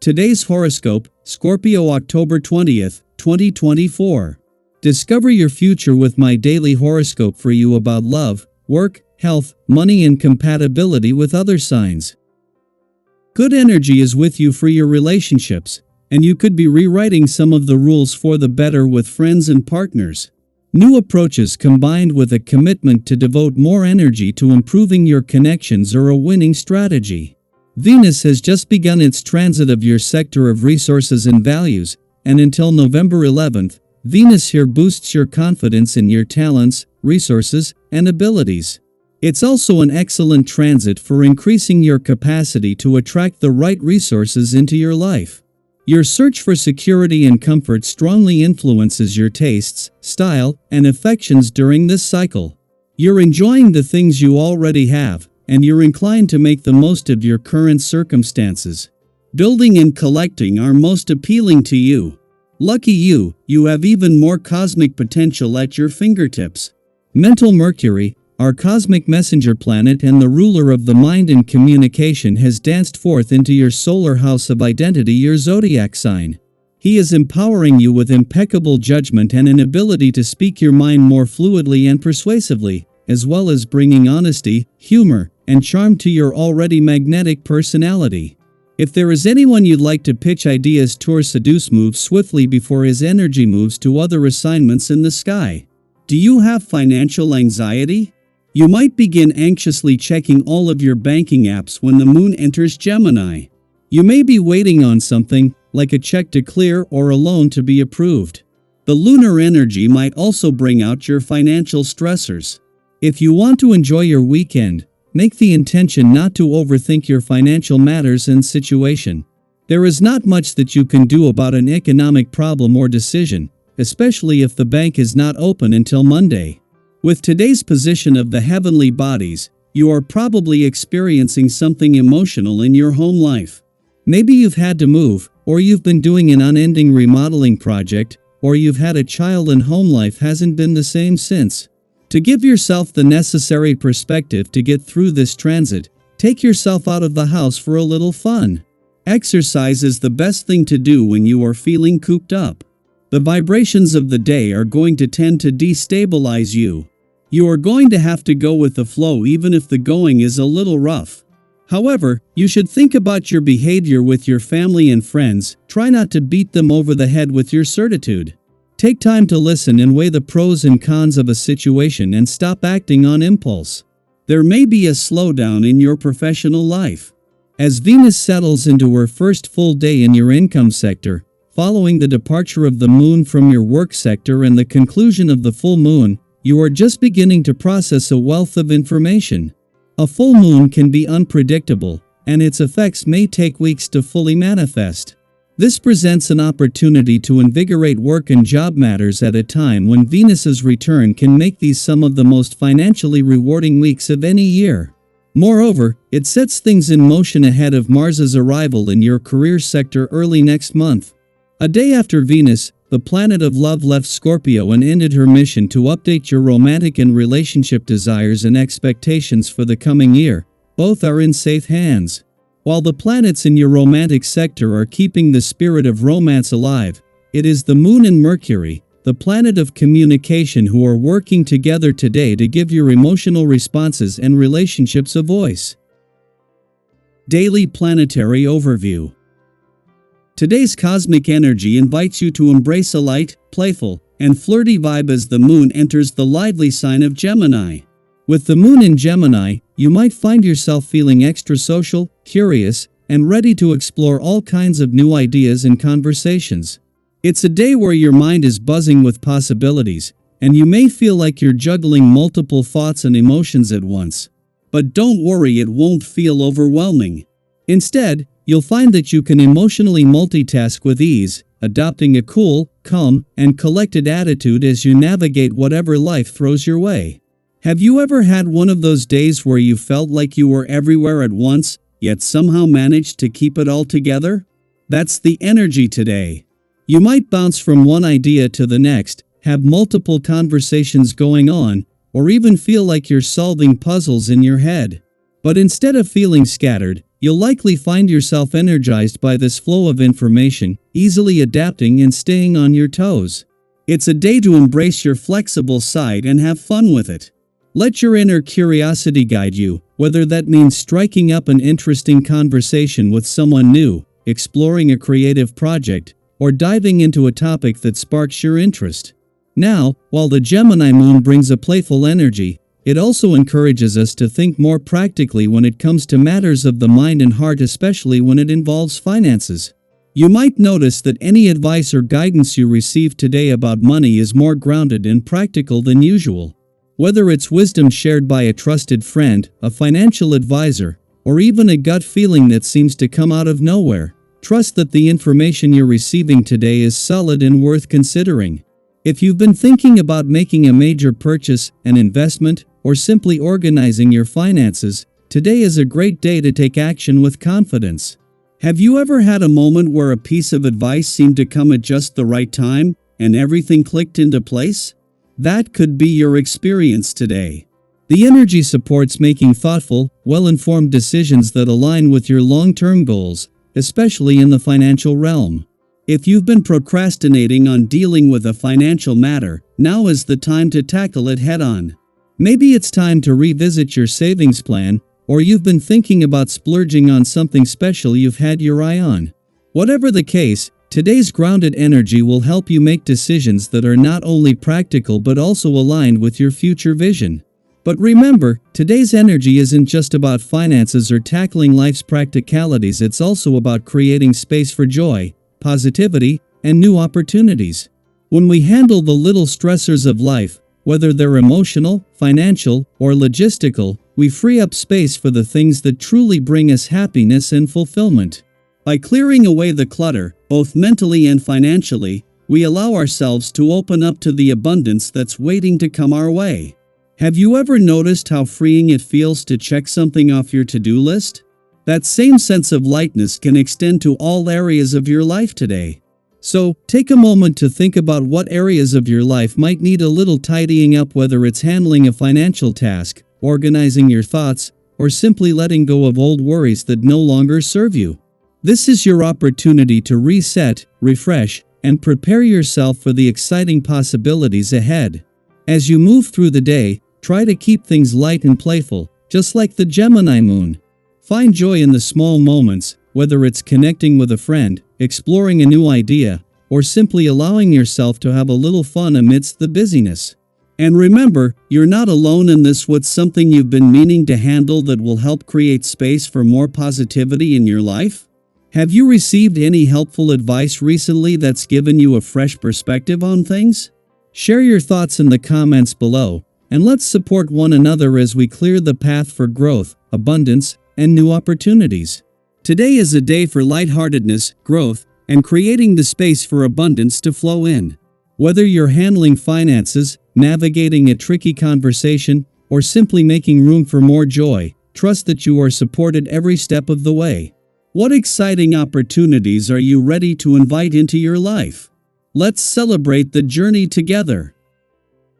Today's horoscope, Scorpio October 20th, 2024. Discover your future with my daily horoscope for you about love, work, health, money and compatibility with other signs. Good energy is with you for your relationships, and you could be rewriting some of the rules for the better with friends and partners. New approaches combined with a commitment to devote more energy to improving your connections are a winning strategy. Venus has just begun its transit of your sector of resources and values, and until November 11th, Venus here boosts your confidence in your talents, resources, and abilities. It's also an excellent transit for increasing your capacity to attract the right resources into your life. Your search for security and comfort strongly influences your tastes, style, and affections during this cycle. You're enjoying the things you already have, and you're inclined to make the most of your current circumstances. Building and collecting are most appealing to you. Lucky you, you have even more cosmic potential at your fingertips. Mental Mercury, our cosmic messenger planet and the ruler of the mind and communication, has danced forth into your solar house of identity, your zodiac sign. He is empowering you with impeccable judgment and an ability to speak your mind more fluidly and persuasively, as well as bringing honesty, humor, and charm to your already magnetic personality. If there is anyone you'd like to pitch ideas to or seduce, move swiftly before his energy moves to other assignments in the sky. Do you have financial anxiety? You might begin anxiously checking all of your banking apps when the moon enters Gemini. You may be waiting on something, like a check to clear or a loan to be approved. The lunar energy might also bring out your financial stressors. If you want to enjoy your weekend, make the intention not to overthink your financial matters and situation. There is not much that you can do about an economic problem or decision, especially if the bank is not open until Monday. With today's position of the heavenly bodies, you are probably experiencing something emotional in your home life. Maybe you've had to move, or you've been doing an unending remodeling project, or you've had a child and home life hasn't been the same since. To give yourself the necessary perspective to get through this transit, take yourself out of the house for a little fun. Exercise is the best thing to do when you are feeling cooped up. The vibrations of the day are going to tend to destabilize you. You are going to have to go with the flow even if the going is a little rough. However, you should think about your behavior with your family and friends. Try not to beat them over the head with your certitude. Take time to listen and weigh the pros and cons of a situation and stop acting on impulse. There may be a slowdown in your professional life. As Venus settles into her first full day in your income sector, following the departure of the moon from your work sector and the conclusion of the full moon, you are just beginning to process a wealth of information. A full moon can be unpredictable, and its effects may take weeks to fully manifest. This presents an opportunity to invigorate work and job matters at a time when Venus's return can make these some of the most financially rewarding weeks of any year. Moreover, it sets things in motion ahead of Mars's arrival in your career sector early next month. A day after Venus, the planet of love left Scorpio and ended her mission to update your romantic and relationship desires and expectations for the coming year. Both are in safe hands. While the planets in your romantic sector are keeping the spirit of romance alive, it is the Moon and Mercury, the planet of communication, who are working together today to give your emotional responses and relationships a voice. Daily Planetary Overview. Today's cosmic energy invites you to embrace a light, playful, and flirty vibe as the moon enters the lively sign of Gemini. With the moon in Gemini, you might find yourself feeling extra social, curious, and ready to explore all kinds of new ideas and conversations. It's a day where your mind is buzzing with possibilities, and you may feel like you're juggling multiple thoughts and emotions at once. But don't worry, it won't feel overwhelming. Instead, you'll find that you can emotionally multitask with ease, adopting a cool, calm, and collected attitude as you navigate whatever life throws your way. Have you ever had one of those days where you felt like you were everywhere at once, yet somehow managed to keep it all together? That's the energy today. You might bounce from one idea to the next, have multiple conversations going on, or even feel like you're solving puzzles in your head. But instead of feeling scattered, You'll likely find yourself energized by this flow of information, easily adapting and staying on your toes. It's a day to embrace your flexible side and have fun with it. Let your inner curiosity guide you, whether that means striking up an interesting conversation with someone new, exploring a creative project, or diving into a topic that sparks your interest. Now, while the Gemini moon brings a playful energy, it also encourages us to think more practically when it comes to matters of the mind and heart, especially when it involves finances. You might notice that any advice or guidance you receive today about money is more grounded and practical than usual. Whether it's wisdom shared by a trusted friend, a financial advisor, or even a gut feeling that seems to come out of nowhere, trust that the information you're receiving today is solid and worth considering. If you've been thinking about making a major purchase, an investment, or simply organizing your finances, today is a great day to take action with confidence. Have you ever had a moment where a piece of advice seemed to come at just the right time, and everything clicked into place? That could be your experience today. The energy supports making thoughtful, well-informed decisions that align with your long-term goals, especially in the financial realm. If you've been procrastinating on dealing with a financial matter, now is the time to tackle it head-on. Maybe it's time to revisit your savings plan, or you've been thinking about splurging on something special you've had your eye on. Whatever the case, today's grounded energy will help you make decisions that are not only practical but also aligned with your future vision. But remember, today's energy isn't just about finances or tackling life's practicalities, it's also about creating space for joy, positivity, and new opportunities. When we handle the little stressors of life, whether they're emotional, financial, or logistical, we free up space for the things that truly bring us happiness and fulfillment. By clearing away the clutter, both mentally and financially, we allow ourselves to open up to the abundance that's waiting to come our way. Have you ever noticed how freeing it feels to check something off your to-do list? That same sense of lightness can extend to all areas of your life today. So, take a moment to think about what areas of your life might need a little tidying up, whether it's handling a financial task, organizing your thoughts, or simply letting go of old worries that no longer serve you. This is your opportunity to reset, refresh, and prepare yourself for the exciting possibilities ahead. As you move through the day, try to keep things light and playful, just like the Gemini moon. Find joy in the small moments, whether it's connecting with a friend, exploring a new idea, or simply allowing yourself to have a little fun amidst the busyness. And remember, you're not alone in this. What's something you've been meaning to handle that will help create space for more positivity in your life? Have you received any helpful advice recently that's given you a fresh perspective on things? Share your thoughts in the comments below, and let's support one another as we clear the path for growth, abundance, and new opportunities. Today is a day for lightheartedness, growth, and creating the space for abundance to flow in. Whether you're handling finances, navigating a tricky conversation, or simply making room for more joy, trust that you are supported every step of the way. What exciting opportunities are you ready to invite into your life? Let's celebrate the journey together.